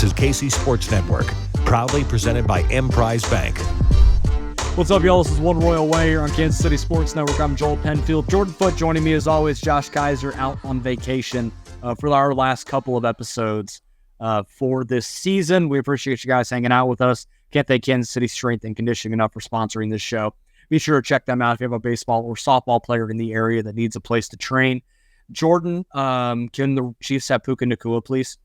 is KC Sports Network, proudly presented by Emprise Bank. What's up, y'all? This is One Royal Way here on Kansas City Sports Network. I'm Joel Penfield. Jordan Foote joining me as always. Josh Kaiser out on vacation for our last couple of episodes for this season. We appreciate you guys hanging out with us. Can't thank Kansas City Strength and Conditioning enough for sponsoring this show. Be sure to check them out if you have a baseball or softball player in the area that needs a place to train. Jordan, can the Chiefs have Puka Nacua, please?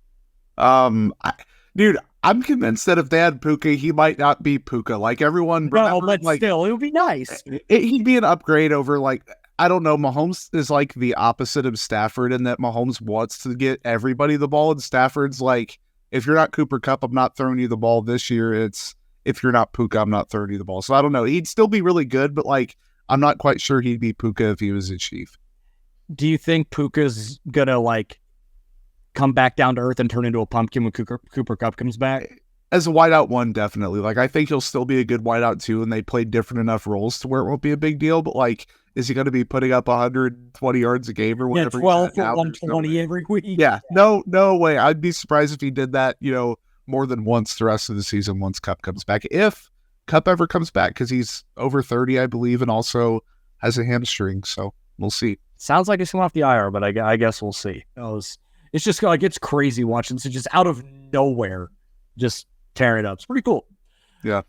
Dude, I'm convinced that if they had Puka, he might not be Puka. Like everyone, No, but still, it would be nice. He'd be an upgrade over, like, I don't know. Mahomes is like the opposite of Stafford in that Mahomes wants to get everybody the ball, and Stafford's like, if you're not Cooper Kupp, I'm not throwing you the ball this year. It's if you're not Puka, I'm not throwing you the ball. So I don't know. He'd still be really good, but like, I'm not quite sure he'd be Puka if he was a Chief. Do you think Puka's gonna like come back down to earth and turn into a pumpkin when Cooper Kupp comes back? As a wideout one, definitely. Like, I think he'll still be a good wideout too, and they play different enough roles to where it won't be a big deal. But like, is he going to be putting up 120 yards a game or whatever? Yeah, 12 for 120 every week. Yeah, no way. I'd be surprised if he did that, more than once the rest of the season once Kupp comes back. If Kupp ever comes back, because he's over 30, I believe, and also has a hamstring. So we'll see. Sounds like he's coming off the IR, but I guess we'll see. It's just like, it's crazy watching. So just out of nowhere, just tearing it up. It's pretty cool. Yeah.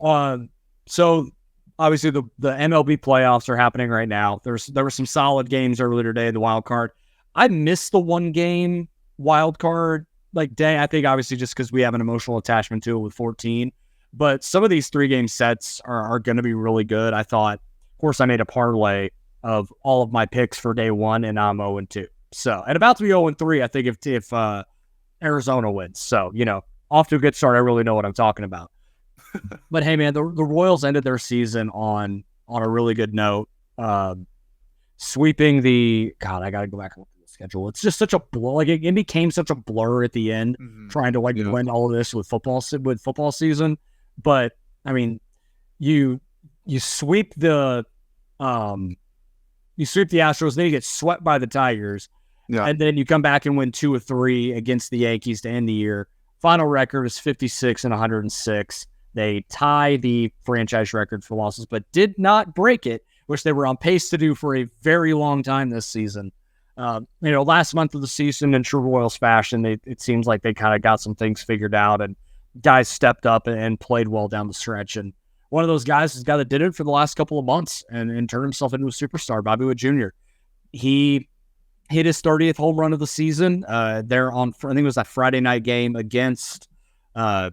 So obviously the MLB playoffs are happening right now. There were some solid games earlier today in the wild card. I missed the one game wild card day. I think obviously just because we have an emotional attachment to it with 14. But some of these 3-game sets are going to be really good. I thought, of course, I made a parlay of all of my picks for day one, and I'm 0-2. So, and about to be 0-3, I think, if Arizona wins. So, off to a good start. I really know what I'm talking about. But hey, man, the Royals ended their season on a really good note, sweeping the. God, I got to go back and look at the schedule. It's just such a blur. Like it became such a blur at the end, trying to win all of this with football season. But I mean, you sweep the Astros, then you get swept by the Tigers. Yeah. And then you come back and win 2 of 3 against the Yankees to end the year. Final record is 56 and 106. They tie the franchise record for losses, but did not break it, which they were on pace to do for a very long time this season. Last month of the season in true Royals fashion, it seems like they kind of got some things figured out, and guys stepped up and played well down the stretch. And one of those guys is the guy that did it for the last couple of months and turned himself into a superstar, Bobby Witt Jr. He hit his 30th home run of the season there on, I think it was that Friday night game against, they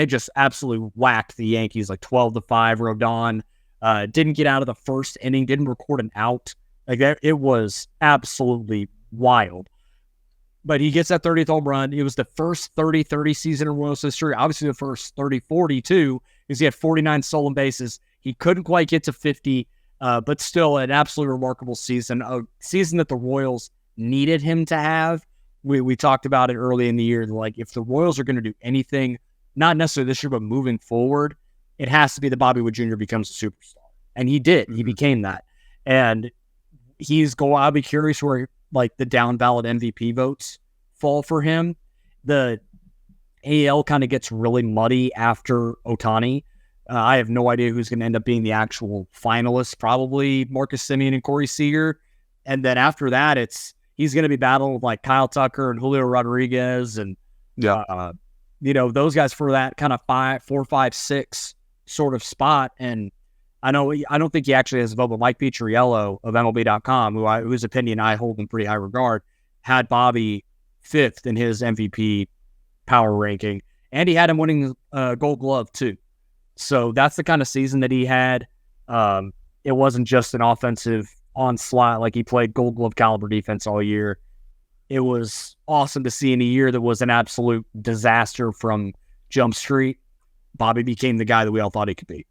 just absolutely whacked the Yankees like 12-5, Rodon. Didn't get out of the first inning, didn't record an out. It was absolutely wild. But he gets that 30th home run. It was the first 30-30 season in Royals history. Obviously the first 30-40 too, because he had 49 stolen bases. He couldn't quite get to 50. But still an absolutely remarkable season, a season that the Royals needed him to have. We talked about it early in the year. Like, if the Royals are going to do anything, not necessarily this year, but moving forward, it has to be that Bobby Witt Jr. becomes a superstar. And he did. He became that. And I'll be curious where the down ballot MVP votes fall for him. The AL kind of gets really muddy after Ohtani. I have no idea who's going to end up being the actual finalist. Probably Marcus Semien and Corey Seager. And then after that, he's going to be battling with like Kyle Tucker and Julio Rodriguez and those guys for that kind of 4, 5, 6 sort of spot. And I don't think he actually has a vote, but Mike Picciariello of MLB.com, whose opinion I hold in pretty high regard, had Bobby 5th in his MVP power ranking, and he had him winning Gold Glove too. So that's the kind of season that he had. It wasn't just an offensive onslaught. Like, he played Gold Glove caliber defense all year. It was awesome to see in a year that was an absolute disaster from Jump Street. Bobby became the guy that we all thought he could be.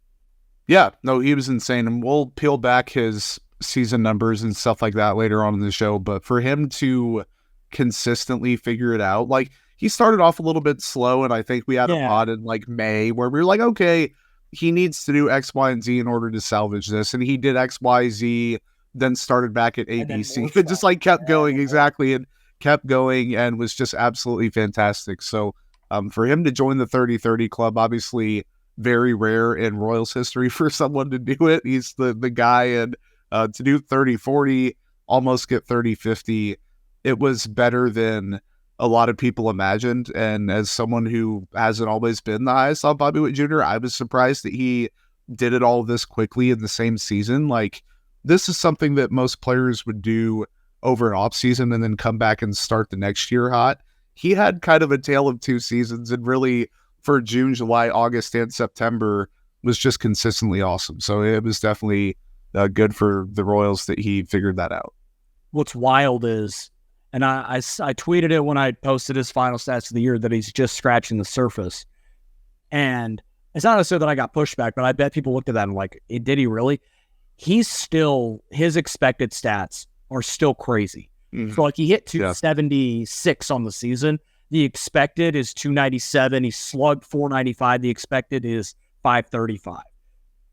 Yeah, no, he was insane. And we'll peel back his season numbers and stuff like that later on in the show. But for him to consistently figure it out, like, he started off a little bit slow, and I think we had a pod in May where we were like, okay, he needs to do X, Y, and Z in order to salvage this. And he did X, Y, Z, then started back at ABC. It just kept going, exactly, and kept going and was just absolutely fantastic. So For him to join the 30-30 club, obviously very rare in Royals history for someone to do it. He's the guy, and to do 30-40, almost get 30-50, it was better than a lot of people imagined. And as someone who hasn't always been the highest on Bobby Witt Jr., I was surprised that he did it all this quickly in the same season. Like, this is something that most players would do over an off season and then come back and start the next year hot. He had kind of a tale of two seasons, and really for June, July, August, and September was just consistently awesome. So it was definitely good for the Royals that he figured that out. What's wild is, and I tweeted it when I posted his final stats of the year, that he's just scratching the surface. And it's not necessarily that I got pushback, but I bet people looked at that and like, did he really? He's still, his expected stats are still crazy. Mm-hmm. So like he hit 276 on the season. The expected is 297. He slugged 495. The expected is 535.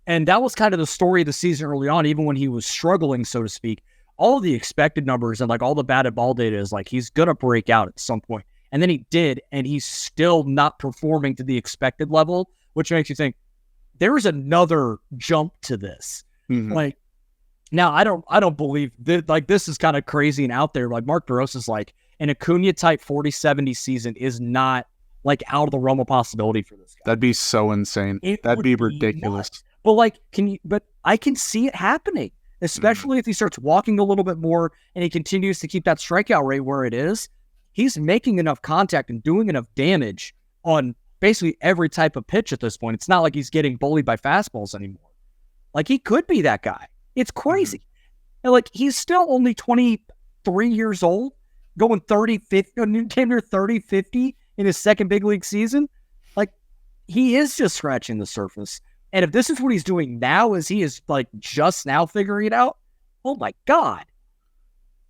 And that was kind of the story of the season early on, even when he was struggling, so to speak. All of the expected numbers and like all the batted ball data is like he's going to break out at some point. And then he did, and he's still not performing to the expected level, which makes you think there is another jump to this. Mm-hmm. Like, now I don't believe that, like, this is kind of crazy and out there. Like Mark DeRosa's like, an Acuna type 40-70 season is not like out of the realm of possibility for this guy. That'd be so insane. That'd be ridiculous. Nuts. But like, but I can see it happening, especially if he starts walking a little bit more and he continues to keep that strikeout rate where it is. He's making enough contact and doing enough damage on basically every type of pitch at this point. It's not like he's getting bullied by fastballs anymore. Like, he could be that guy. It's crazy. Mm-hmm. And like, he's still only 23 years old, going 30-50, came near 30-50 in his second big league season. Like, he is just scratching the surface. And if this is what he's doing now, as he is like just now figuring it out, oh my God.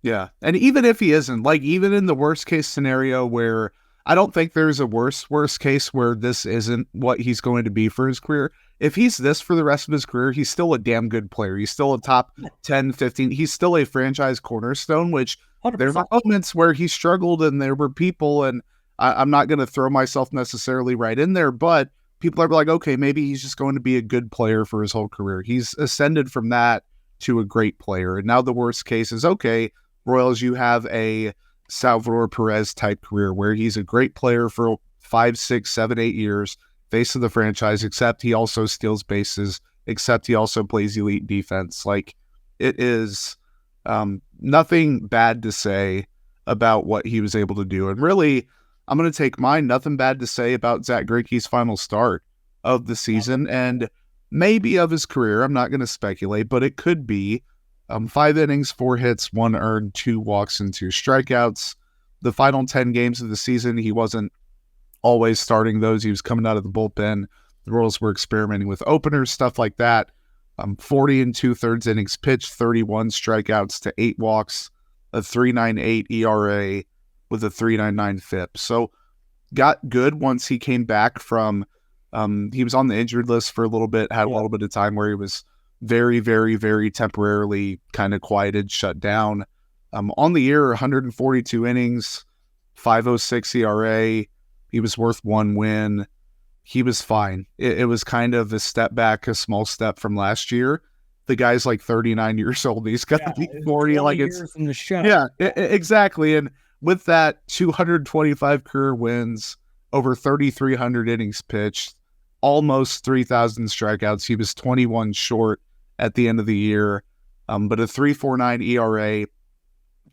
Yeah. And even if he isn't, like, even in the worst case scenario where I don't think there's a worst case where this isn't what he's going to be for his career. If he's this for the rest of his career, he's still a damn good player. He's still a top 10, 15. He's still a franchise cornerstone, which 100%. There are moments where he struggled and there were people, and I'm not going to throw myself necessarily right in there, but people are like, okay, maybe he's just going to be a good player for his whole career. He's ascended from that to a great player. And now the worst case is, okay, Royals, you have a Salvador Perez type career where he's a great player for 5, 6, 7, 8 years, face of the franchise, except he also steals bases, except he also plays elite defense. Like, it is nothing bad to say about what he was able to do. And really, I'm going to take mine, nothing bad to say about Zack Greinke's final start of the season and maybe of his career. I'm not going to speculate, but it could be 5 innings, 4 hits, 1 earned, 2 walks, and 2 strikeouts. The final 10 games of the season, he wasn't always starting those. He was coming out of the bullpen. The Royals were experimenting with openers, stuff like that. 40 2/3 innings pitched, 31 strikeouts to 8 walks, a 3.98 ERA with a 3.99 FIP. So got good once he came back from, he was on the injured list for a little bit, had a little bit of time where he was very, very, very temporarily kind of quieted, shut down. On the year, 142 innings, 5.06 ERA. He was worth 1 win. He was fine. It was kind of a step back, a small step from last year. The guy's like 39 years old. He's got to be 40. Like, it's in the show. Yeah, exactly. And with that, 225 career wins, over 3,300 innings pitched, almost 3,000 strikeouts. He was 21 short at the end of the year, but a 3.49 ERA,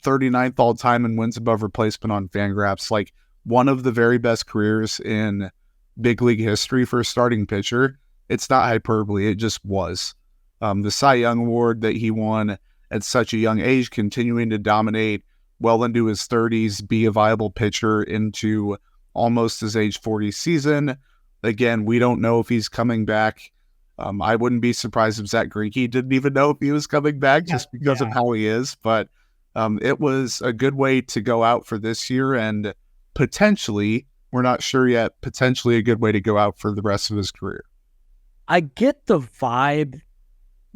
39th all time in wins above replacement on Fangraphs. Like, one of the very best careers in big league history for a starting pitcher. It's not hyperbole. It just was. The Cy Young Award that he won at such a young age, continuing to dominate well into his 30s, be a viable pitcher into almost his age 40 season. Again, we don't know if he's coming back. I wouldn't be surprised if Zack Greinke didn't even know if he was coming back just because of how he is. But it was a good way to go out for this year, and potentially, we're not sure yet, potentially a good way to go out for the rest of his career. I get the vibe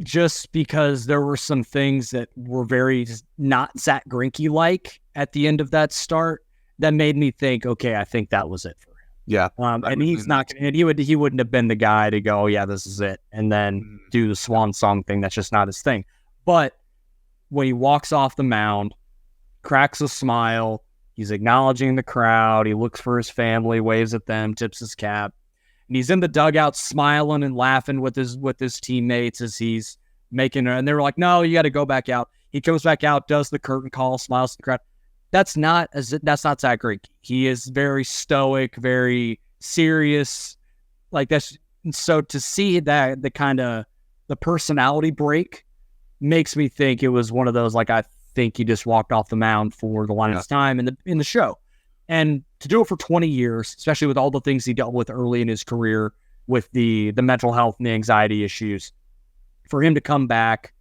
just because there were some things that were very not Zack Greinke-like at the end of that start that made me think, okay, I think that was it for him. Yeah. And he's not, and he wouldn't have been the guy to go, oh, yeah, this is it, and then do the swan song thing. That's just not his thing. But when he walks off the mound, cracks a smile, he's acknowledging the crowd, he looks for his family, waves at them, tips his cap, and he's in the dugout smiling and laughing with his teammates as he's making, and they were like, no, you got to go back out. He comes back out, does the curtain call, smiles to the crowd. That's not Zack Greinke. He is very stoic, very serious. Like that's so to see that the personality break makes me think it was one of those, like, I think he just walked off the mound for the longest time in the show. And to do it for 20 years, especially with all the things he dealt with early in his career with the mental health and the anxiety issues, for him to come back,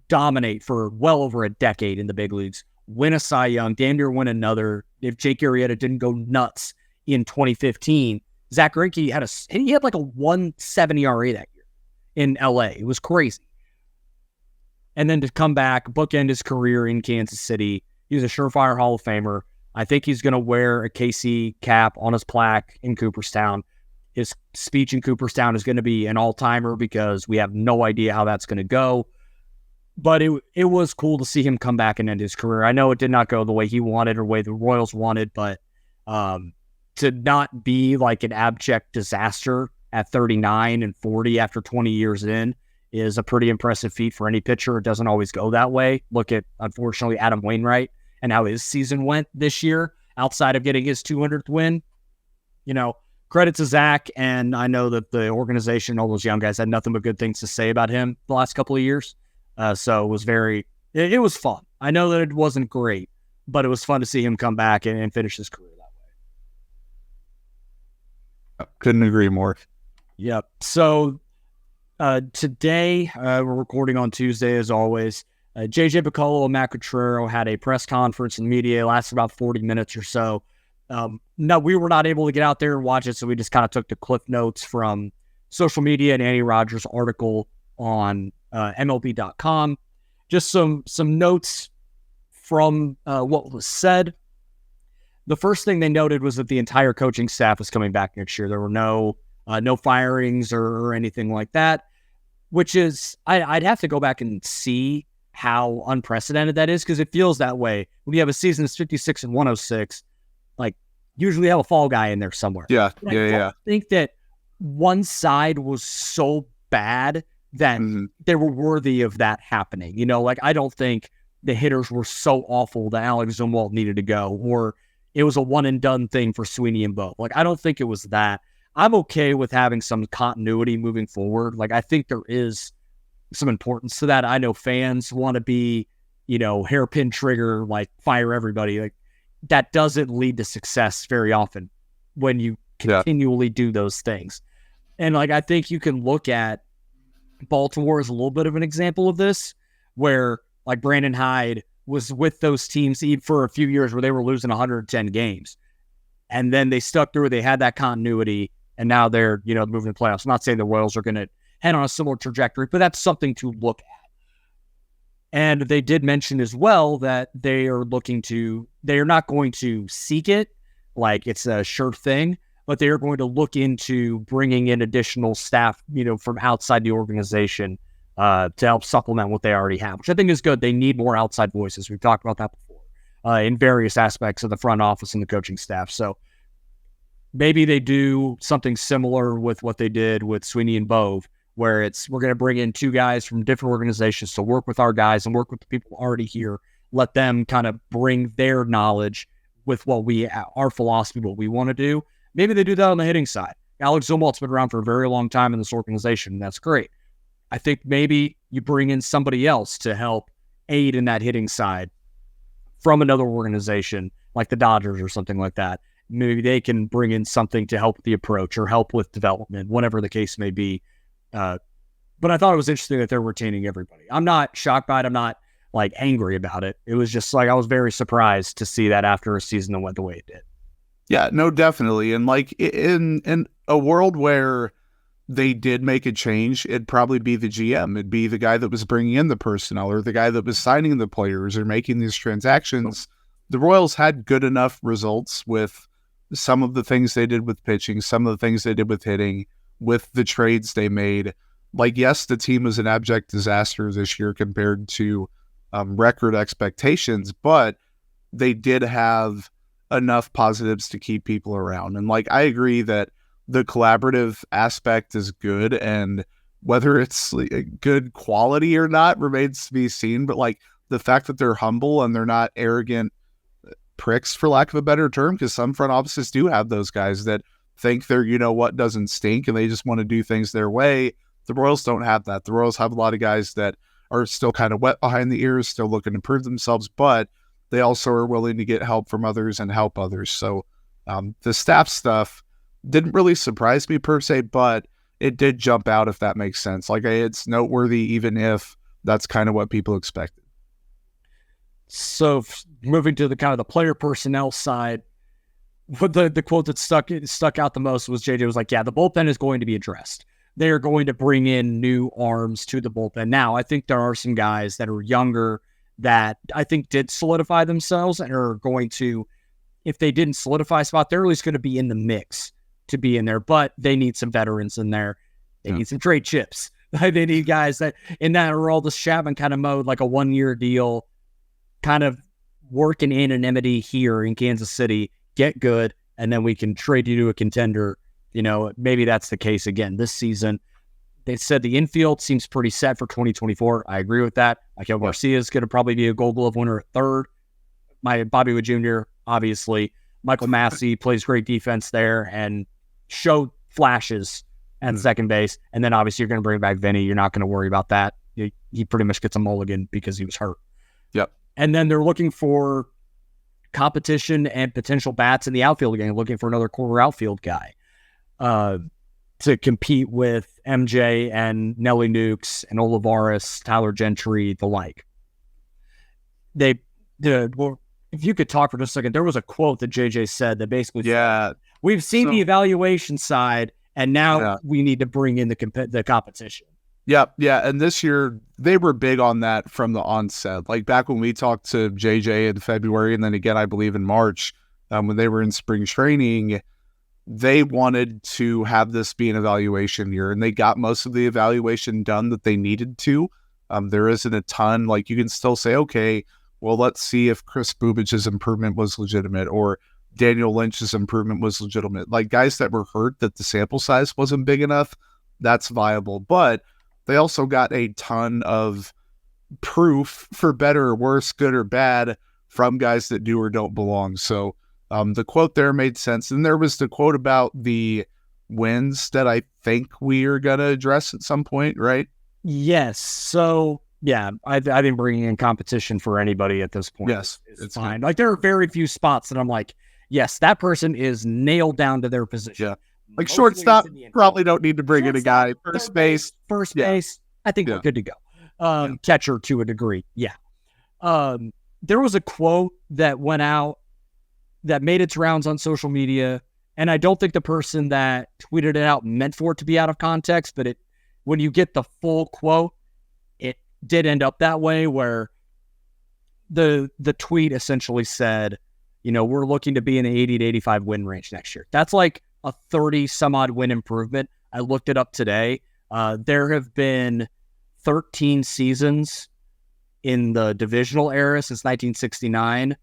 dominate for well over a decade in the big leagues, win a Cy Young, damn near win another. If Jake Arrieta didn't go nuts in 2015, Zack Greinke had like a 1.70 ERA that year in LA. It was crazy. And then to come back, bookend his career in Kansas City, he was a surefire Hall of Famer. I think he's going to wear a KC cap on his plaque in Cooperstown. His speech in Cooperstown is going to be an all-timer because we have no idea how that's going to go. But it was cool to see him come back and end his career. I know it did not go the way he wanted or the way the Royals wanted, but to not be like an abject disaster at 39 and 40 after 20 years in is a pretty impressive feat for any pitcher. It doesn't always go that way. Look at, unfortunately, Adam Wainwright and how his season went this year outside of getting his 200th win. You know, credit to Zach, and I know that the organization, all those young guys, had nothing but good things to say about him the last couple of years. So it was it was fun. I know that it wasn't great, but it was fun to see him come back and finish his career that way. Couldn't agree more. Yep. So today, we're recording on Tuesday as always. JJ Picollo and Matt Cotrero had a press conference in the media. It lasted about 40 minutes or so. No, we were not able to get out there and watch it, so we just kind of took the cliff notes from social media and Andy Rogers' article on MLB.com. Just some notes from what was said. The first thing they noted was that the entire coaching staff is coming back next year. There were no firings or anything like that, which is, I'd have to go back and see how unprecedented that is, because it feels that way. When you have a season that's 56 and 106, like, usually have a fall guy in there somewhere. Yeah, I think that one side was so bad that they were worthy of that happening. You know, like, I don't think the hitters were so awful that Alex Zumwalt needed to go, or it was a one and done thing for Sweeney and Bo. Like, I don't think it was that. I'm okay with having some continuity moving forward. Like, I think there is some importance to that. I know fans want to be, hairpin trigger, like, fire everybody. Like, that doesn't lead to success very often when you continually do those things. And, like, I think you can look at Baltimore as a little bit of an example of this, where, like, Brandon Hyde was with those teams for a few years where they were losing 110 games. And then they stuck through it. They had that continuity, and now they're, moving to playoffs. I'm not saying the Royals are going to head on a similar trajectory, but that's something to look at. And they did mention as well that they are not going to seek it like it's a sure thing, but they are going to look into bringing in additional staff, from outside the organization to help supplement what they already have, which I think is good. They need more outside voices. We've talked about that before in various aspects of the front office and the coaching staff. So maybe they do something similar with what they did with Sweeney and Bove, where we're going to bring in two guys from different organizations to work with our guys and work with the people already here. Let them kind of bring their knowledge with our philosophy, what we want to do. Maybe they do that on the hitting side. Alex Zumwalt's been around for a very long time in this organization, and that's great. I think maybe you bring in somebody else to help aid in that hitting side from another organization, like the Dodgers or something like that. Maybe they can bring in something to help with the approach or help with development, whatever the case may be. But I thought it was interesting that they're retaining everybody. I'm not shocked by it. I'm not, like, angry about it. It was just, like, I was very surprised to see that after a season that went the way it did. Yeah, no, definitely. And, like, in a world where they did make a change, it'd probably be the GM. It'd be the guy that was bringing in the personnel, or the guy that was signing the players or making these transactions. The Royals had good enough results with some of the things they did with pitching, some of the things they did with hitting, with the trades they made. Like, yes, the team is an abject disaster this year compared to record expectations, but they did have enough positives to keep people around. And like, I agree that the collaborative aspect is good, and whether it's good quality or not remains to be seen. But like, the fact that they're humble and they're not arrogant pricks, for lack of a better term, because some front offices do have those guys that think they're, what doesn't stink, and they just want to do things their way. The Royals don't have that. The Royals have a lot of guys that are still kind of wet behind the ears, still looking to prove themselves, but they also are willing to get help from others and help others. So the staff stuff didn't really surprise me per se, but it did jump out, if that makes sense. Like, it's noteworthy, even if that's kind of what people expected. So moving to the kind of the player personnel side, what the quote that stuck out the most was JJ was like, yeah, the bullpen is going to be addressed. They are going to bring in new arms to the bullpen. Now, I think there are some guys that are younger that I think did solidify themselves and are going to, if they didn't solidify a spot, they're at least going to be in the mix to be in there, but they need some veterans in there. They need some trade chips. They need guys that in that Aroldis Chapman kind of mode, like a 1-year deal, kind of work in anonymity here in Kansas City, get good, and then we can trade you to a contender. Maybe that's the case again this season. They said the infield seems pretty set for 2024. I agree with that. Michael Garcia is going to probably be a Gold Glove winner at third. Bobby Witt Jr., obviously. Michael Massey plays great defense there and showed flashes at second base. And then obviously you're going to bring back Vinny. You're not going to worry about that. He pretty much gets a mulligan because he was hurt. Yep. And then they're looking for competition and potential bats in the outfield again, looking for another corner outfield guy to compete with MJ and Nelly Nukes and Olivares, Tyler Gentry, the like. If you could talk for just a second, there was a quote that JJ said that basically said, we've seen the evaluation side, and now we need to bring in the competition. Yep. Yeah. And this year they were big on that from the onset. Like back when we talked to JJ in February, and then again, I believe in March, when they were in spring training, they wanted to have this be an evaluation year, and they got most of the evaluation done that they needed to. There isn't a ton, like you can still say, okay, well, let's see if Chris Bubich's improvement was legitimate or Daniel Lynch's improvement was legitimate. Like guys that were hurt that the sample size wasn't big enough, that's viable. But they also got a ton of proof, for better or worse, good or bad, from guys that do or don't belong. So the quote there made sense. And there was the quote about the wins that I think we are going to address at some point, right? Yes. So, yeah, I think bringing in competition for anybody at this point is it's fine. Good. Like, there are very few spots that I'm like, yes, that person is nailed down to their position. Yeah. Like shortstop, probably don't need to bring in a guy. First base, I think we're good to go. Catcher to a degree, there was a quote that went out that made its rounds on social media, and I don't think the person that tweeted it out meant for it to be out of context, but when you get the full quote, it did end up that way, where the tweet essentially said, we're looking to be in the 80 to 85 win range next year. That's like a 30 some odd win improvement. I looked it up today. There have been 13 seasons in the divisional era since 1969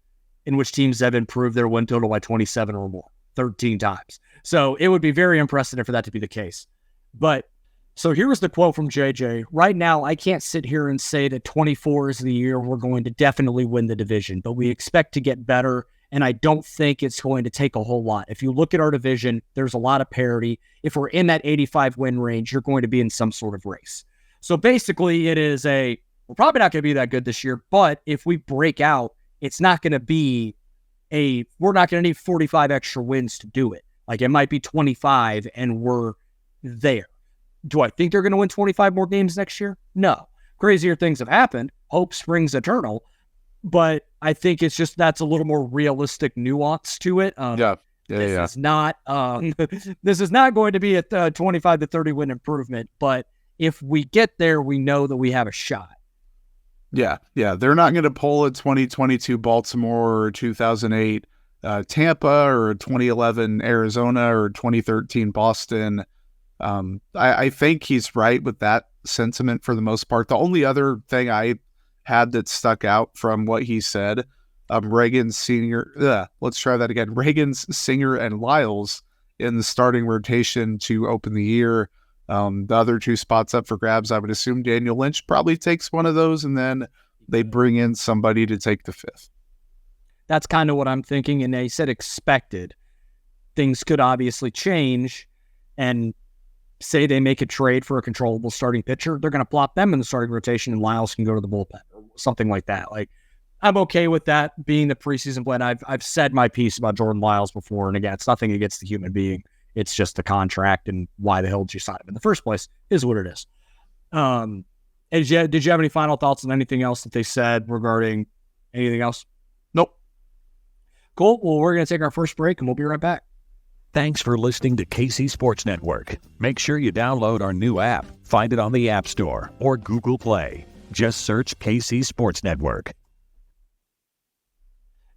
in which teams have improved their win total by 27 or more, 13 times. So it would be very unprecedented for that to be the case. But so here was the quote from JJ. Right now, I can't sit here and say that 24 is the year we're going to definitely win the division, but we expect to get better. And I don't think it's going to take a whole lot. If you look at our division, there's a lot of parity. If we're in that 85 win range, you're going to be in some sort of race. So basically it is we're probably not going to be that good this year, but if we break out, it's not going to be we're not going to need 45 extra wins to do it. Like it might be 25 and we're there. Do I think they're going to win 25 more games next year? No. Crazier things have happened. Hope springs eternal. But I think it's just that's a little more realistic nuance to it. This is not this is not going to be a 25 to 30 win improvement. But if we get there, we know that we have a shot. Yeah. They're not going to pull a 2022 Baltimore or 2008 Tampa or 2011 Arizona or 2013 Boston. I think he's right with that sentiment for the most part. The only other thing I had that stuck out from what he said, Reagan Senior, let's try that again. Reagan's, Singer, and Lyles in the starting rotation to open the year. The other two spots up for grabs, I would assume Daniel Lynch probably takes one of those, and then they bring in somebody to take the fifth. That's kind of what I'm thinking, and they said expected. Things could obviously change, and say they make a trade for a controllable starting pitcher, they're going to plop them in the starting rotation, and Lyles can go to the bullpen or something like that. Like, I'm okay with that being the preseason plan. I've said my piece about Jordan Lyles before, and again, it's nothing against the human being. It's just the contract, and why the hell did you sign him in the first place is what it is. Did you have any final thoughts on anything else that they said regarding anything else? Nope. Cool. Well, we're going to take our first break, and we'll be right back. Thanks for listening to KC Sports Network. Make sure you download our new app. Find it on the App Store or Google Play. Just search KC Sports Network.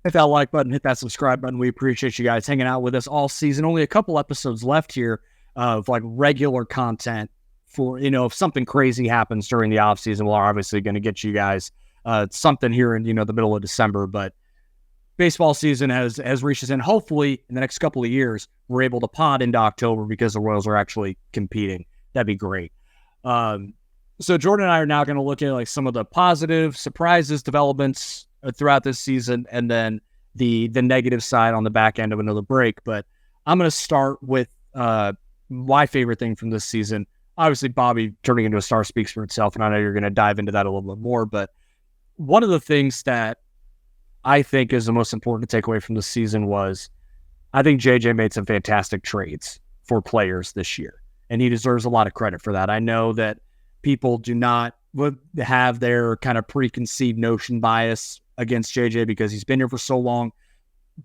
Hit that like button, hit that subscribe button. We appreciate you guys hanging out with us all season. Only a couple episodes left here of like regular content for, if something crazy happens during the off season, we're obviously going to get you guys something here in, the middle of December, but baseball season has reached its end. Hopefully in the next couple of years, we're able to pod into October because the Royals are actually competing. That'd be great. So Jordan and I are now going to look at like some of the positive surprises, developments throughout this season, and then the negative side on the back end of another break. But I'm going to start with my favorite thing from this season. Obviously, Bobby turning into a star speaks for itself, and I know you're going to dive into that a little bit more. But one of the things that I think is the most important to take away from this season was I think JJ made some fantastic trades for players this year, and he deserves a lot of credit for that. I know that people do not have their kind of preconceived notion bias against JJ because he's been here for so long,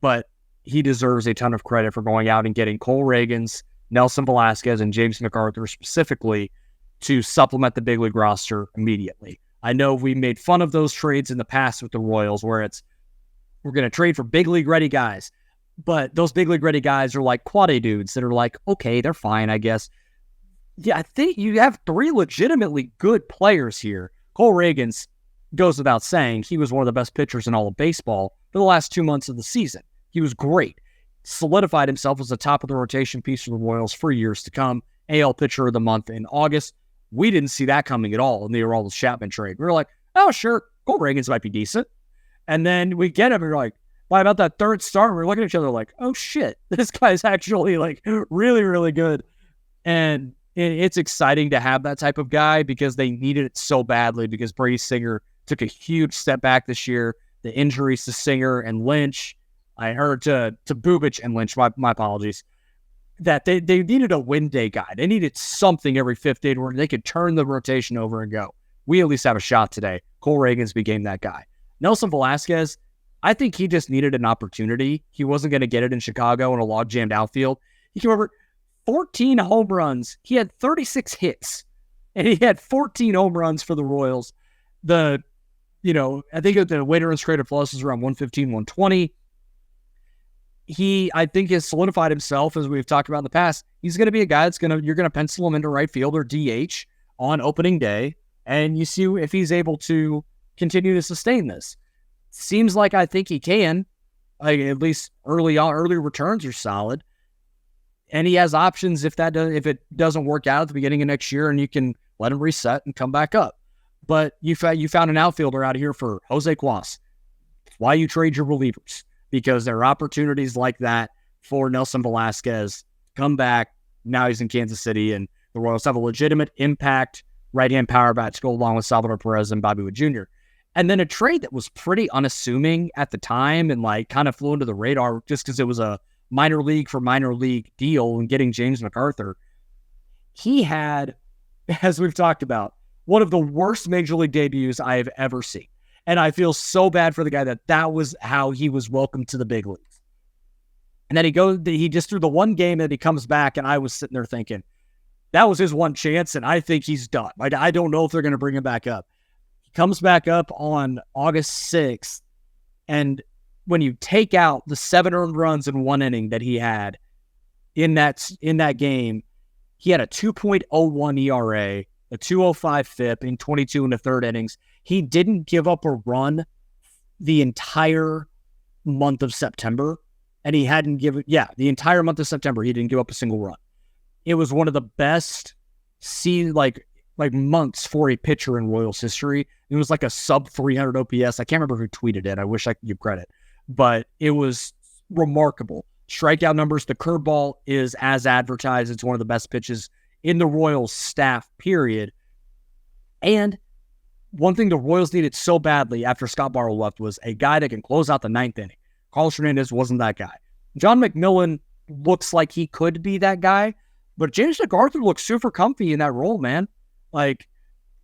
but he deserves a ton of credit for going out and getting Cole Reagans, Nelson Velasquez, and James McArthur specifically to supplement the big league roster immediately. I know we made fun of those trades in the past with the Royals where we're going to trade for big league ready guys, but those big league ready guys are like quad-A dudes that are like, okay, they're fine, I guess. Yeah, I think you have three legitimately good players here. Cole Reagans goes without saying. He was one of the best pitchers in all of baseball for the last 2 months of the season. He was great. Solidified himself as the top of the rotation piece for the Royals for years to come. AL Pitcher of the Month in August. We didn't see that coming at all in the Aroldis Chapman trade. We were like, oh, sure, Cole Reagans might be decent. And then we get him, and we're like, by about that third start, we're looking at each other like, oh, shit, this guy's actually like really, really good. And it's exciting to have that type of guy because they needed it so badly because Brady Singer took a huge step back this year. The injuries to Singer and Lynch, I heard to Bubic and Lynch, my apologies, that they needed a win day guy. They needed something every fifth day where they could turn the rotation over and go. We at least have a shot today. Cole Reagans became that guy. Nelson Velasquez, I think he just needed an opportunity. He wasn't going to get it in Chicago in a log-jammed outfield. He came over 14 home runs. He had 36 hits, and he had 14 home runs for the Royals. I think the weighted runs created plus is around 115, 120. I think has solidified himself, as we've talked about in the past. He's going to be a guy you're going to pencil him into right field or DH on opening day, and you see if he's able to continue to sustain this. Seems like I think he can. Like at least early returns are solid. And he has options if it doesn't work out at the beginning of next year, and you can let him reset and come back up. But you found an outfielder out here for Jose Cuas. Why you trade your relievers? Because there are opportunities like that for Nelson Velasquez. Come back. Now he's in Kansas City, and the Royals have a legitimate impact right-hand power bat to go along with Salvador Perez and Bobby Witt Jr. And then a trade that was pretty unassuming at the time and like kind of flew under the radar just because it was a minor league for minor league deal and getting James McArthur. He had, as we've talked about, one of the worst major league debuts I have ever seen. And I feel so bad for the guy that was how he was welcomed to the big leagues. And then he just threw the one game and he comes back, and I was sitting there thinking, that was his one chance, and I think he's done. I don't know if they're going to bring him back up. He comes back up on August 6th, and when you take out the 7 earned runs in 1 inning that he had in that game, he had a 2.01 ERA, a 2.05 FIP in 22 and a third innings. He didn't give up a run the entire month of September, and he hadn't given, the entire month of September, he didn't give up a single run. It was one of the best months for a pitcher in Royals history. It was like a sub 300 OPS. I can't remember who tweeted it. I wish I could give credit, but it was remarkable. Strikeout numbers, the curveball is as advertised. It's one of the best pitches in the Royals staff, period. And one thing the Royals needed so badly after Scott Barlow left was a guy that can close out the 9th inning. Carlos Hernandez wasn't that guy. John McMillan looks like he could be that guy, but James McArthur looks super comfy in that role, man. Like,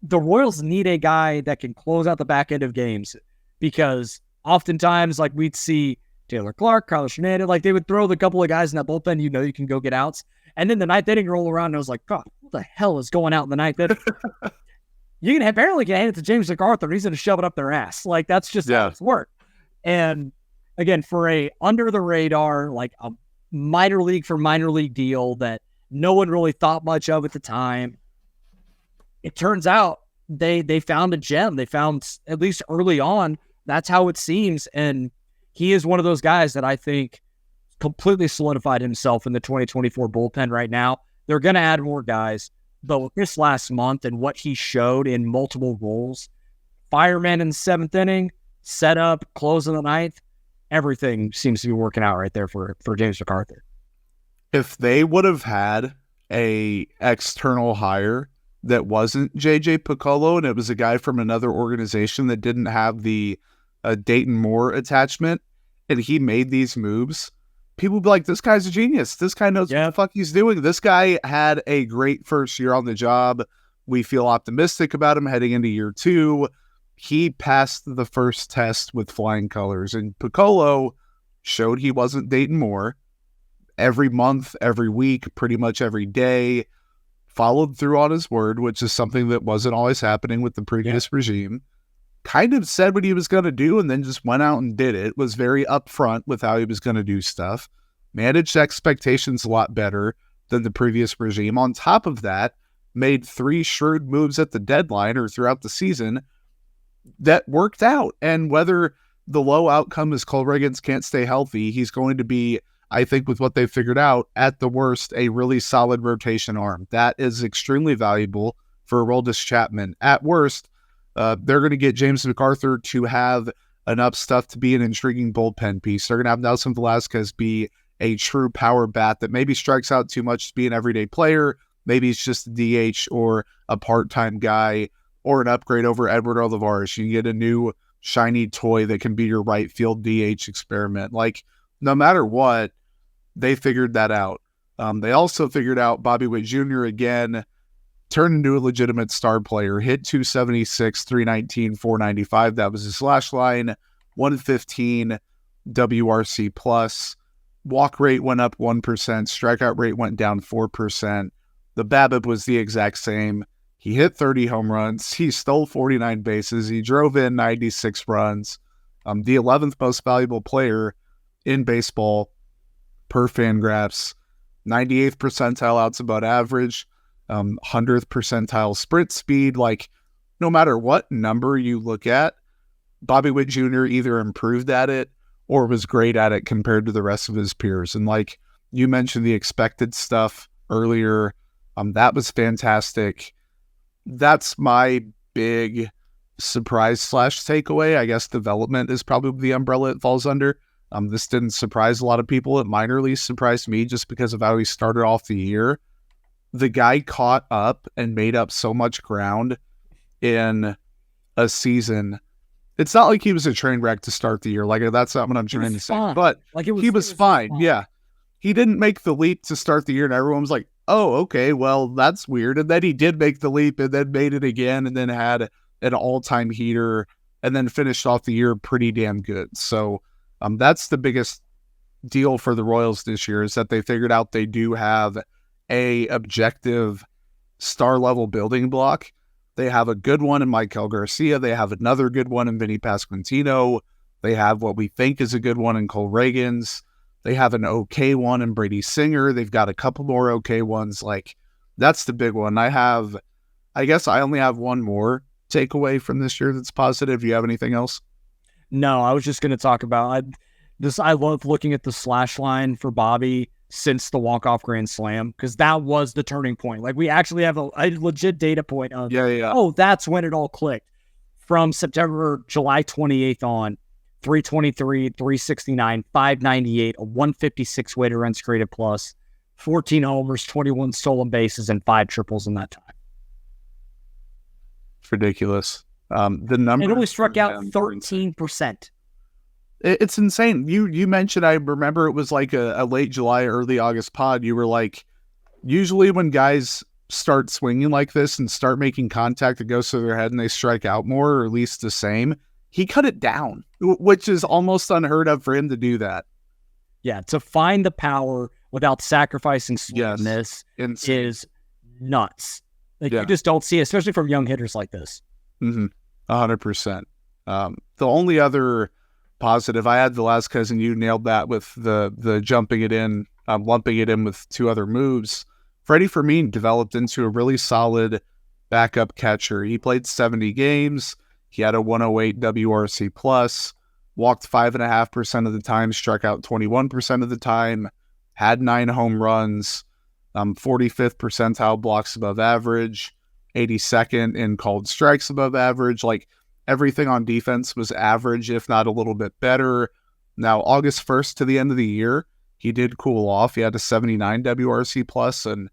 the Royals need a guy that can close out the back end of games, because oftentimes, like, we'd see Taylor Clark, Carlos Hernandez, like, they would throw the couple of guys in that bullpen, you can go get outs. And then the 9th inning roll around, and I was like, God, what the hell is going out in the 9th inning? You can apparently hand it to James McArthur. He's going to shove it up their ass. Like, that's just how it's worked. And again, for a under the radar, like a minor league for minor league deal that no one really thought much of at the time, it turns out they found a gem. They found, at least early on, that's how it seems. And he is one of those guys that I think completely solidified himself in the 2024 bullpen right now. They're going to add more guys. But with this last month and what he showed in multiple roles, fireman in the 7th inning, setup, close in the 9th, everything seems to be working out right there for James McArthur. If they would have had a external hire that wasn't JJ Picollo, and it was a guy from another organization that didn't have the Dayton Moore attachment, and he made these moves, people would be like, this guy's a genius. This guy knows what the fuck he's doing. This guy had a great first year on the job. We feel optimistic about him heading into year 2. He passed the first test with flying colors, and Picollo showed he wasn't Dayton Moore. Every month, every week, pretty much every day, followed through on his word, which is something that wasn't always happening with the previous regime. Kind of said what he was going to do and then just went out and did it. Was very upfront with how he was going to do stuff. Managed expectations a lot better than the previous regime. On top of that, made 3 shrewd moves at the deadline or throughout the season that worked out. And whether the low outcome is Cole Riggins can't stay healthy, he's going to be, I think, with what they've figured out, at the worst, a really solid rotation arm. That is extremely valuable for Aroldis Chapman. At worst, they're going to get James McArthur to have enough stuff to be an intriguing bullpen piece. They're going to have Nelson Velasquez be a true power bat that maybe strikes out too much to be an everyday player. Maybe it's just a DH or a part-time guy or an upgrade over Edward Olivares. You get a new shiny toy that can be your right field DH experiment. Like, no matter what, they figured that out. They also figured out Bobby Witt Jr. again, turned into a legitimate star player, hit 276, 319, 495. That was his slash line, 115 WRC plus. Walk rate went up 1%. Strikeout rate went down 4%. The BABIP was the exact same. He hit 30 home runs. He stole 49 bases. He drove in 96 runs. The 11th most valuable player in baseball per Fangraphs. 98th percentile outs above average. 100th percentile sprint speed. Like, no matter what number you look at, Bobby Witt Jr. either improved at it or was great at it compared to the rest of his peers. And like you mentioned, the expected stuff earlier, that was fantastic. That's my big surprise / takeaway. I guess development is probably the umbrella it falls under. This didn't surprise a lot of people. It minorly surprised me just because of how he started off the year. The guy caught up and made up so much ground in a season. It's not like he was a train wreck to start the year. Like, that's not what I'm trying to say. But like, he was fine. Yeah. He didn't make the leap to start the year, and everyone was like, oh, okay, well, that's weird. And then he did make the leap and then made it again and then had an all-time heater and then finished off the year pretty damn good. So that's the biggest deal for the Royals this year, is that they figured out they do have a objective star-level building block. They have a good one in Maikel Garcia. They have another good one in Vinny Pasquantino. They have what we think is a good one in Cole Reagans. They have an okay one in Brady Singer. They've got a couple more okay ones. Like, that's the big one. I guess I only have one more takeaway from this year that's positive. Do you have anything else? No, I was just going to talk about I love looking at the slash line for Bobby since the walk-off grand slam, because that was the turning point. Like, we actually have a legit data point of, oh, that's when it all clicked. From July 28th on, 323, 369, 598, a 156 weighted runs created plus, 14 homers, 21 stolen bases, and 5 triples in that time. It's ridiculous. The number. It only struck out 13%. It's insane. You mentioned, I remember it was like a late July, early August pod. You were like, usually when guys start swinging like this and start making contact that goes through their head and they strike out more, or at least the same, he cut it down, which is almost unheard of for him to do that. Yeah, to find the power without sacrificing smoothness is nuts. Like, you just don't see it, especially from young hitters like this. 100%. The only other positive, I had Velazquez, and you nailed that with the jumping it in, lumping it in with 2 other moves. Freddy Fermin developed into a really solid backup catcher. He played 70 games. He had a 108 WRC plus, walked 5.5% of the time, struck out 21% of the time, had 9 home runs, 45th percentile blocks above average, 82nd in called strikes above average. Like, everything on defense was average, if not a little bit better. Now, August 1st to the end of the year, he did cool off. He had a 79 WRC plus, and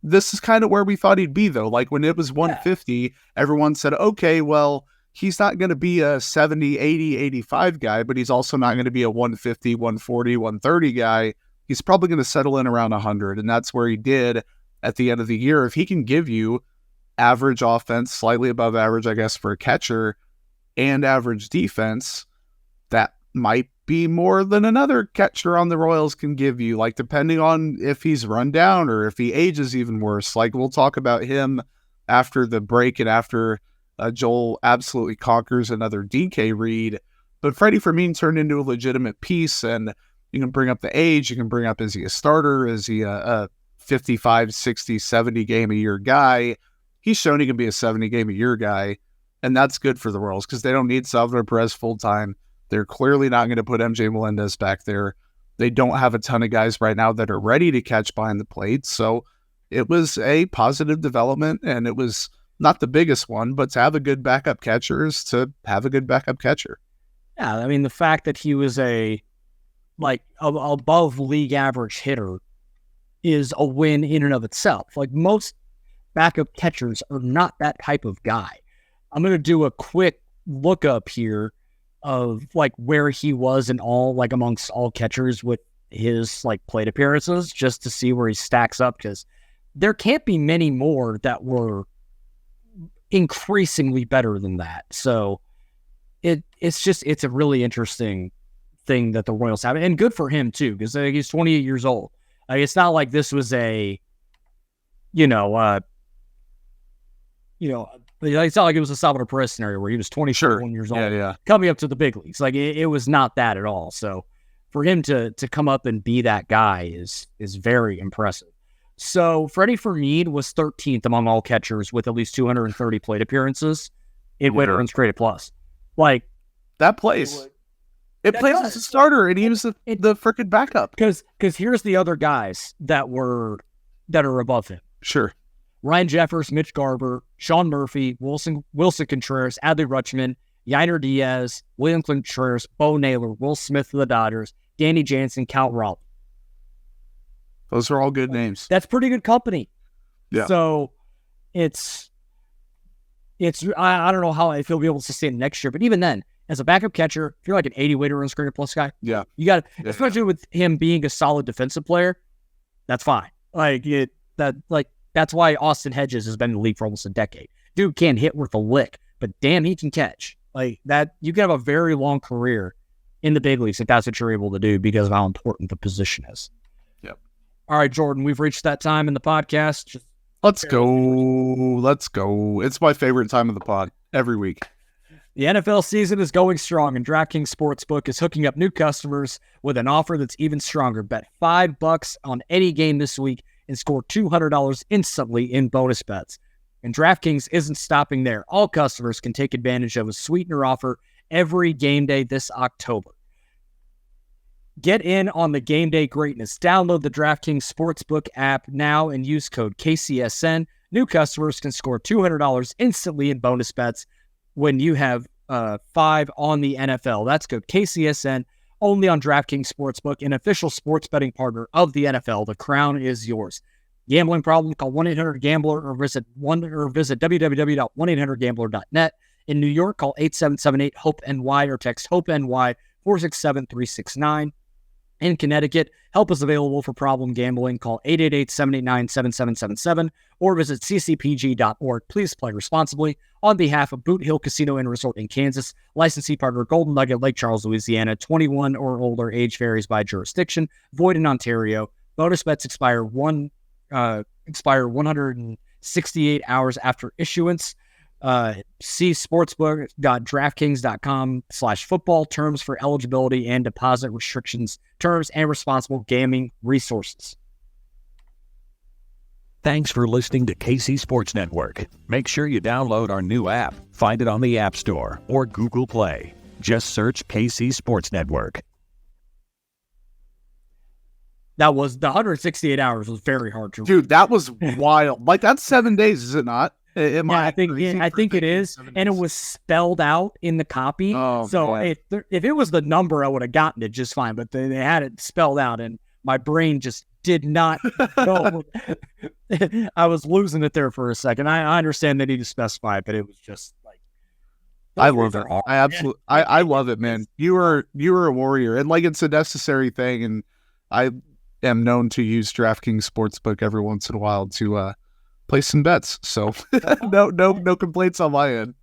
this is kind of where we thought he'd be, though. Like, when it was 150, everyone said, okay, well, he's not going to be a 70, 80, 85 guy, but he's also not going to be a 150, 140, 130 guy. He's probably going to settle in around 100, and that's where he did at the end of the year. If he can give you average offense, slightly above average, I guess, for a catcher, and average defense, that might be more than another catcher on the Royals can give you, like, depending on if he's run down or if he ages even worse. Like, we'll talk about him after the break and after Joel absolutely conquers another DK read. But Freddy Fermin turned into a legitimate piece, and you can bring up the age, you can bring up, is he a starter, is he a 55, 60, 70 game a year guy? He's shown he can be a 70 game a year guy, and that's good for the Royals because they don't need Salvador Perez full time. They're clearly not going to put MJ Melendez back there. They don't have a ton of guys right now that are ready to catch behind the plate. So it was a positive development, and it was not the biggest one, but to have a good backup catcher is to have a good backup catcher. Yeah, I mean, the fact that he was a above league average hitter is a win in and of itself. Like, most backup catchers are not that type of guy. I'm going to do a quick look up here of like where he was in all, like, amongst all catchers with his like plate appearances, just to see where he stacks up, because there can't be many more that were increasingly better than that. So it's a really interesting thing that the Royals have, and good for him too, because he's 28 years old. Like, it's not like this was a it's not like it was a Salvador Perez scenario where he was 21 years old, coming up to the big leagues. Like, it was not that at all. So for him to come up and be that guy is very impressive. So Freddy Fermin was 13th among all catchers with at least 230 plate appearances in weighted runs created plus. Like, that plays. It plays as a starter, and he was the freaking backup. Because here's the other guys that are above him. Sure. Ryan Jeffers, Mitch Garber, Sean Murphy, Wilson Contreras, Adley Rutschman, Yainer Diaz, William Contreras, Bo Naylor, Will Smith of the Dodgers, Danny Jansen, Cal Raleigh. Those are all good names. That's pretty good company. Yeah. So it's I don't know how if he'll be able to sustain next year, but even then, as a backup catcher, if you're like an 80 weighted runs created plus guy, you got to, especially with him being a solid defensive player, that's fine. That's why Austin Hedges has been in the league for almost a decade. Dude can't hit worth a lick, but damn, he can catch. Like that, you can have a very long career in the big leagues if that's what you're able to do because of how important the position is. Yep. All right, Jordan, we've reached that time in the podcast. Let's go. It's my favorite time of the pod every week. The NFL season is going strong, and DraftKings Sportsbook is hooking up new customers with an offer that's even stronger. Bet $5 on any game this week and score $200 instantly in bonus bets. And DraftKings isn't stopping there. All customers can take advantage of a sweetener offer every game day this October. Get in on the game day greatness. Download the DraftKings Sportsbook app now and use code KCSN. New customers can score $200 instantly in bonus bets when you have 5 on the NFL. That's code KCSN, only on DraftKings Sportsbook, an official sports betting partner of the NFL. The crown is yours. Gambling problem? Call 1-800-GAMBLER or visit www.1800gambler.net. In New York, call 877-8-HOPE-NY or text HOPE-NY 467-369. In Connecticut, help is available for problem gambling. Call 888-789-7777 or visit ccpg.org. Please play responsibly. On behalf of Boot Hill Casino and Resort in Kansas, licensee partner Golden Nugget, Lake Charles, Louisiana, 21 or older, age varies by jurisdiction, void in Ontario. Bonus bets expire 168 hours after issuance. See sportsbook.draftkings.com/football terms for eligibility and deposit restrictions, terms, and responsible gaming resources. Thanks for listening to KC Sports Network. Make sure you download our new app. Find it on the App Store or Google Play. Just search KC Sports Network. That was the 168 hours was very hard to. Dude, that was wild. Like, that's 7 days, is it not? I think it is, and it was spelled out in the copy. Oh, so if it was the number, I would have gotten it just fine. But they had it spelled out, and my brain just did not go. I was losing it there for a second. I understand they need to specify it, but it was just like I love it. I love it, man. You are a warrior, and like it's a necessary thing. And I am known to use DraftKings Sportsbook every once in a while to play some bets. So no complaints on my end.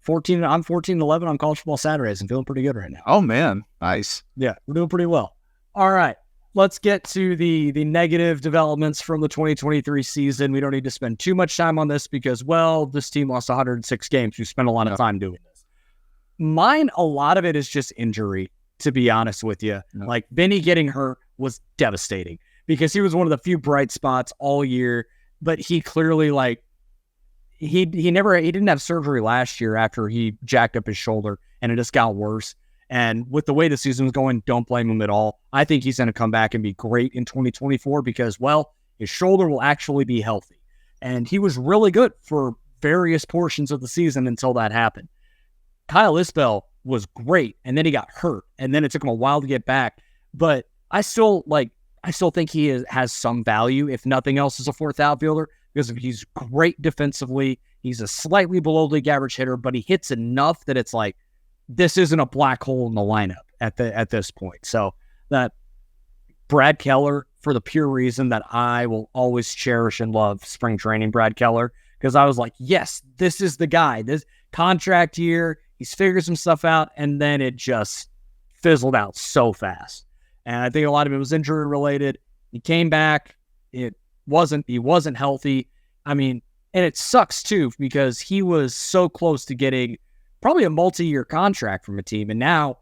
I'm 14-11 on college football Saturdays and feeling pretty good right now. Oh man, nice. Yeah, we're doing pretty well. All right. Let's get to the negative developments from the 2023 season. We don't need to spend too much time on this because, well, this team lost 106 games. We spent a lot of time doing this. Mine, a lot of it is just injury, to be honest with you. No. Like, Vinny getting hurt was devastating because he was one of the few bright spots all year, but he clearly, like, he didn't have surgery last year after he jacked up his shoulder, and it just got worse. And with the way the season was going, don't blame him at all. I think he's going to come back and be great in 2024 because, well, his shoulder will actually be healthy. And he was really good for various portions of the season until that happened. Kyle Isbell was great, and then he got hurt, and then it took him a while to get back. But I still think he has some value, if nothing else, as a fourth outfielder because he's great defensively. He's a slightly below league average hitter, but he hits enough that it's like, this isn't a black hole in the lineup at this point. So that Brad Keller, for the pure reason that I will always cherish and love spring training Brad Keller, because I was like, yes, this is the guy. This contract year, he's figured some stuff out, and then it just fizzled out so fast. And I think a lot of it was injury related. He came back. He wasn't healthy. I mean, and it sucks too, because he was so close to getting probably a multi-year contract from a team. And now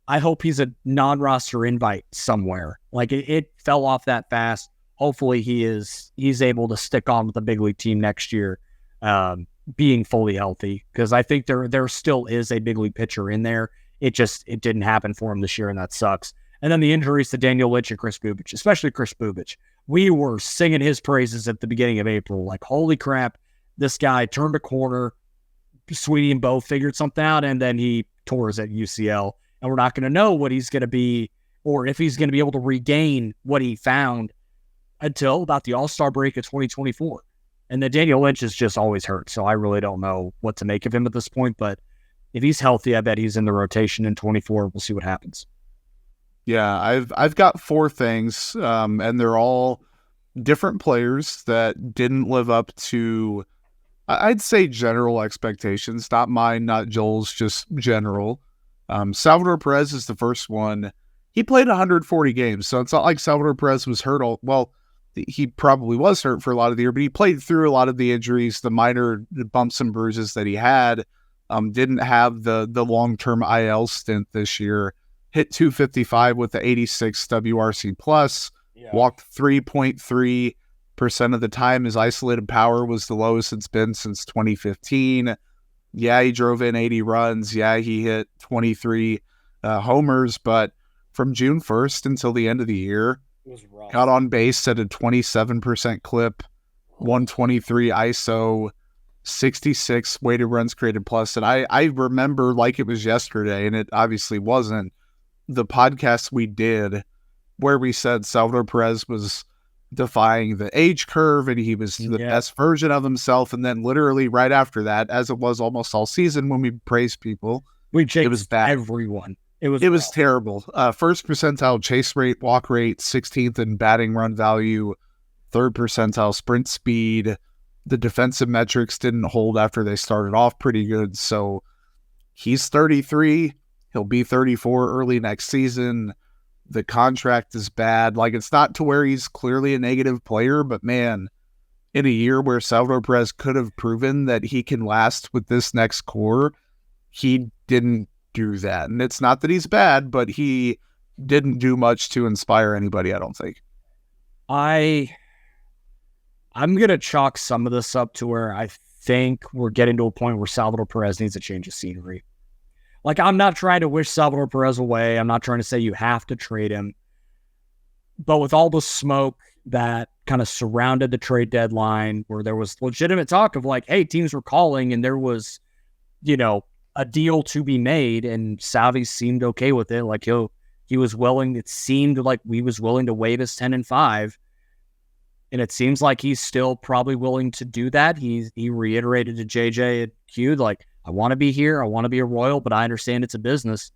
I hope he's a non-roster invite somewhere. Like it fell off that fast. Hopefully he's able to stick on with the big league team next year, being fully healthy. Because I think there still is a big league pitcher in there. It didn't happen for him this year, and that sucks. And then the injuries to Daniel Lynch and Chris Bubich, especially Chris Bubich. We were singing his praises at the beginning of April. Like, holy crap, this guy turned a corner. Sweetie and Bo figured something out, and then he tore his at UCL. And we're not going to know what he's going to be or if he's going to be able to regain what he found until about the All-Star break of 2024. And then Daniel Lynch is just always hurt, so I really don't know what to make of him at this point. But if he's healthy, I bet he's in the rotation in 24. We'll see what happens. Yeah, I've got 4 things, and they're all different players that didn't live up to, I'd say, general expectations. Not mine, not Joel's, just general. Salvador Perez is the first one. He played 140 games, so it's not like Salvador Perez was hurt he probably was hurt for a lot of the year, but he played through a lot of the injuries, the minor bumps and bruises that he had. Didn't have the long-term IL stint this year. Hit 255 with the 86 WRC plus. Yeah. Walked 3.3% of the time. His isolated power was the lowest it's been since 2015. Yeah, he drove in 80 runs. Yeah, he hit 23 homers. But from June 1st until the end of the year, got on base at a 27% clip, 123 ISO, 66 weighted runs created plus. And I remember like it was yesterday, and it obviously wasn't, the podcast we did where we said Salvador Perez was defying the age curve and he was the best version of himself. And then literally right after that, as it was almost all season when we praised people, it was bad. Everyone. It was terrible. First percentile chase rate, walk rate, 16th in batting run value, third percentile sprint speed. The defensive metrics didn't hold after they started off pretty good. So he's 33. He'll be 34 early next season. The contract is bad. Like, it's not to where he's clearly a negative player, but man, in a year where Salvador Perez could have proven that he can last with this next core, he didn't do that. And it's not that he's bad, but he didn't do much to inspire anybody, I don't think. I'm going to chalk some of this up to where I think we're getting to a point where Salvador Perez needs a change of scenery. Like, I'm not trying to wish Salvador Perez away. I'm not trying to say you have to trade him. But with all the smoke that kind of surrounded the trade deadline, where there was legitimate talk of like, hey, teams were calling and there was, a deal to be made, and Salvi seemed okay with it. Like, he was willing. It seemed like he was willing to waive his 10-5. And it seems like he's still probably willing to do that. He reiterated to JJ at Q, like, I want to be here. I want to be a Royal, but I understand it's a business.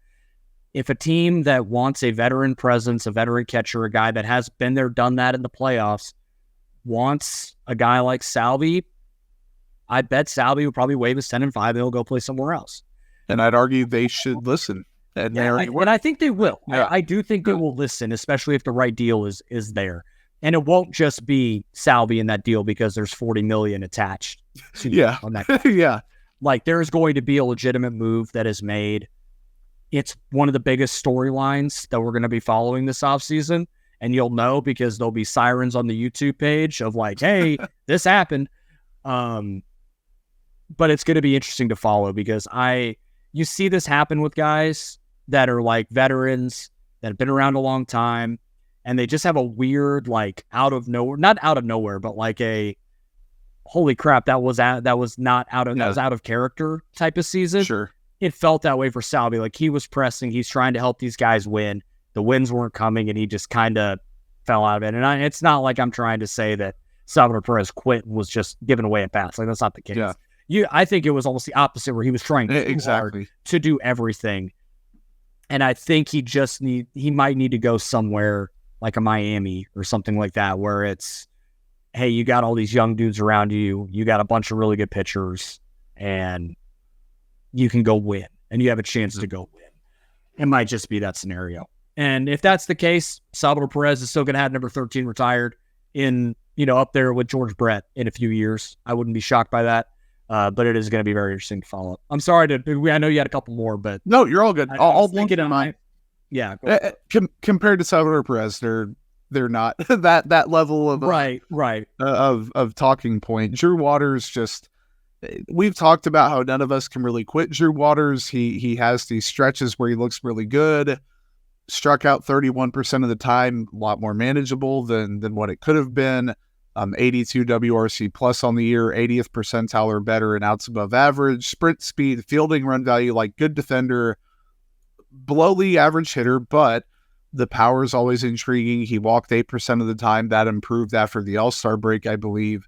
If a team that wants a veteran presence, a veteran catcher, a guy that has been there, done that in the playoffs, wants a guy like Salvi, I bet Salvi will probably waive his 10-5 and he'll go play somewhere else. And I'd argue they should listen. And I think they will. Yeah. I do think they will listen, especially if the right deal is there. And it won't just be Salvi in that deal because there's $40 million attached to on that. Yeah. Like, there's going to be a legitimate move that is made. It's one of the biggest storylines that we're going to be following this offseason. And you'll know because there'll be sirens on the YouTube page of like, hey, this happened. But it's going to be interesting to follow because you see this happen with guys that are like veterans that have been around a long time. And they just have a weird, like, out of nowhere, not out of nowhere, but like a, holy crap, that was out of character type of season. Sure. It felt that way for Salvi. Like, he was pressing, he's trying to help these guys win. The wins weren't coming, and he just kind of fell out of it. And it's not like I'm trying to say that Salvador Perez quit and was just giving away a pass. Like, that's not the case. Yeah. I think it was almost the opposite, where he was trying hard to do everything. And I think he might need to go somewhere like a Miami or something like that, where it's, hey, you got all these young dudes around you. You got a bunch of really good pitchers, and you can go win, and you have a chance to go win. It might just be that scenario. And if that's the case, Salvador Perez is still going to have number 13 retired in, up there with George Brett in a few years. I wouldn't be shocked by that. But it is going to be very interesting to follow up. I'm sorry I know you had a couple more, but no, you're all good. I'll blink it in mind. Yeah. Compared to Salvador Perez, they're not that level of right of talking point. Drew Waters, just, we've talked about how none of us can really quit Drew Waters. He has these stretches where he looks really good. Struck out 31% of the time, a lot more manageable than what it could have been. 82 WRC plus on the year, 80th percentile or better in outs above average, sprint speed, fielding run value, like, good defender, below league average hitter, but the power is always intriguing. He walked 8% of the time. That improved after the All-Star break, I believe.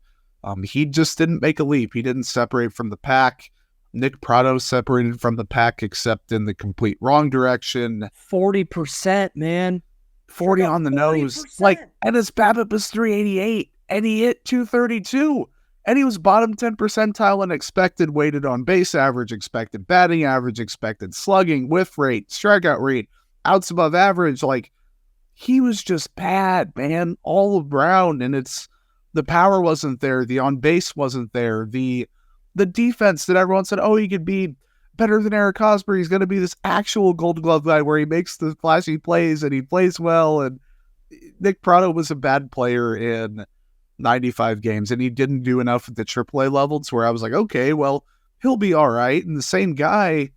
He just didn't make a leap. He didn't separate from the pack. Nick Pratto separated from the pack, except in the complete wrong direction. 40%, man. 40 on the 40%. Nose. Like, and his BABIP was 388. And he hit 232. And he was bottom 10 percentile in expected weighted on base average, expected batting average, expected slugging, whiff rate, strikeout rate, outs above average. Like, he was just bad, man, all around. And the power wasn't there. The on base wasn't there. The defense that everyone said, oh, he could be better than Eric Hosmer. He's going to be this actual Gold Glove guy where he makes the flashy plays and he plays well. And Nick Pratto was a bad player in 95 games, and he didn't do enough at the AAA level to where I was like, okay, well, he'll be all right. And the same guy,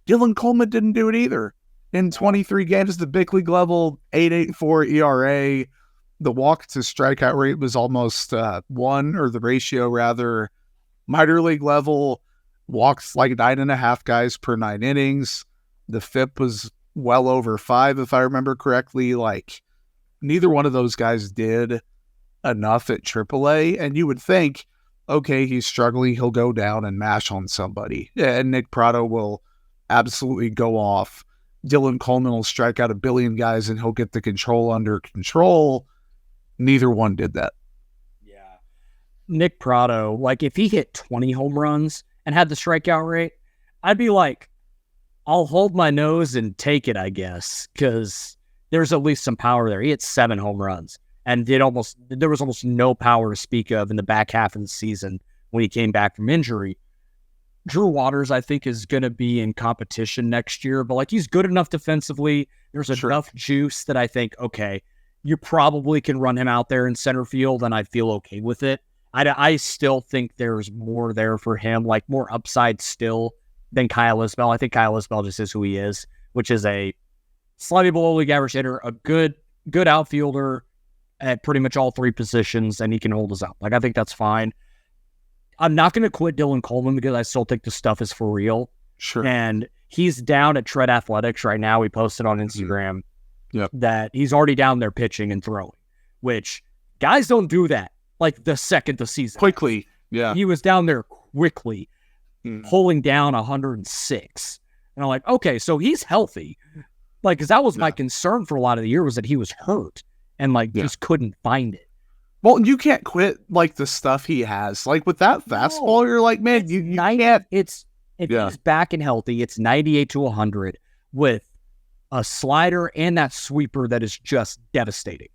Dylan Coleman, didn't do it either. In 23 games, the big league level, 8.84 ERA. The walk to strikeout rate was almost 1, or the ratio rather. Minor league level, walked like 9.5 guys per 9 innings. The FIP was well over 5, if I remember correctly. Like, neither one of those guys did enough at AAA, and you would think, okay, he's struggling, he'll go down and mash on somebody. And Nick Pratto will absolutely go off. Dylan Coleman will strike out a billion guys and he'll get the control under control. Neither one did that. Yeah. Nick Pratto, like if he hit 20 home runs and had the strikeout rate, I'd be like, I'll hold my nose and take it, I guess, because there's at least some power there. He hit 7 home runs and there was almost no power to speak of in the back half of the season when he came back from injury. Drew Waters, I think, is going to be in competition next year, but like he's good enough defensively. There's enough juice that I think, okay, you probably can run him out there in center field, and I feel okay with it. I still think there's more there for him, like more upside still than Kyle Isbell. I think Kyle Isbell just is who he is, which is a slightly below league average hitter, a good outfielder at pretty much all 3 positions, and he can hold us up. Like I think that's fine. I'm not going to quit Dylan Coleman because I still think the stuff is for real. Sure. And he's down at Tread Athletics right now. We posted on Instagram that he's already down there pitching and throwing, which guys don't do that like the second the season. Quickly. Yeah. He was down there quickly, pulling down 106. And I'm like, okay, so he's healthy. Like, because that was my concern for a lot of the year was that he was hurt and just couldn't find it. Well, you can't quit like the stuff he has. Like with that fastball, you're like, man, you can't. If he's back and healthy, it's 98 to 100 with a slider and that sweeper that is just devastating.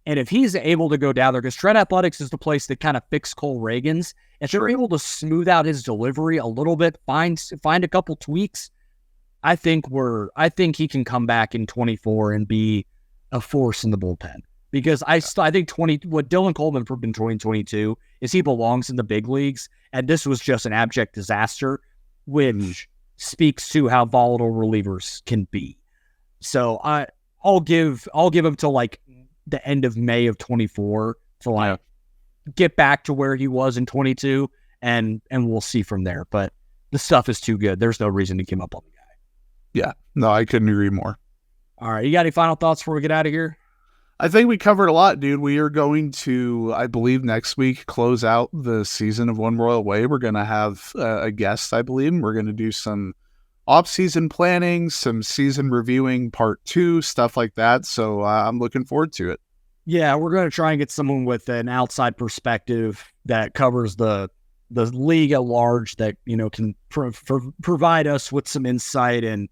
And if he's able to go down there, because Tread Athletics is the place that kind of fixed Cole Reagan's, if they're able to smooth out his delivery a little bit, find a couple tweaks, I think he can come back in 24 and be a force in the bullpen. Because I think what Dylan Coleman proved in 2022 is he belongs in the big leagues, and this was just an abject disaster, which speaks to how volatile relievers can be. So I'll give him till like the end of May of 24 to get back to where he was in 22, and we'll see from there. But the stuff is too good. There's no reason to give up on the guy. Yeah, no, I couldn't agree more. All right, you got any final thoughts before we get out of here? I think we covered a lot, dude. We are going to, I believe, next week close out the season of One Royal Way. We're going to have a guest, I believe. We're going to do some off-season planning, some season reviewing part 2, stuff like that. So I'm looking forward to it. Yeah, we're going to try and get someone with an outside perspective that covers the league at large that, can provide us with some insight and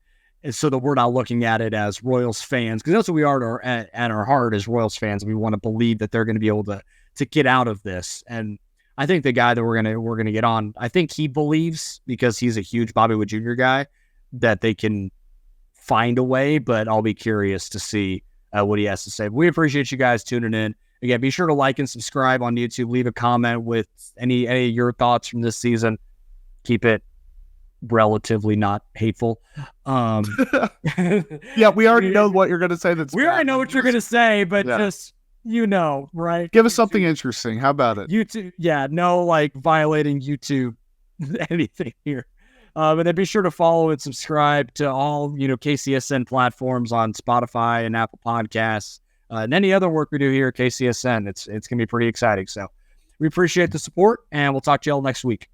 so that we're not looking at it as Royals fans, because that's what we are at our heart as Royals fans. We want to believe that they're going to be able to get out of this. And I think the guy that we're gonna get on, I think he believes, because he's a huge Bobby Witt Jr. guy, that they can find a way. But I'll be curious to see what he has to say. We appreciate you guys tuning in. Again, be sure to like and subscribe on YouTube. Leave a comment with any of your thoughts from this season. Keep it relatively not hateful. Yeah, we already know what you're going to say. We already know what you're going to say, but just, right? Give us something interesting. How about it? YouTube. Yeah, no, violating YouTube anything here. But then be sure to follow and subscribe to all, KCSN platforms on Spotify and Apple Podcasts, and any other work we do here at KCSN. It's going to be pretty exciting. So we appreciate the support, and we'll talk to y'all next week.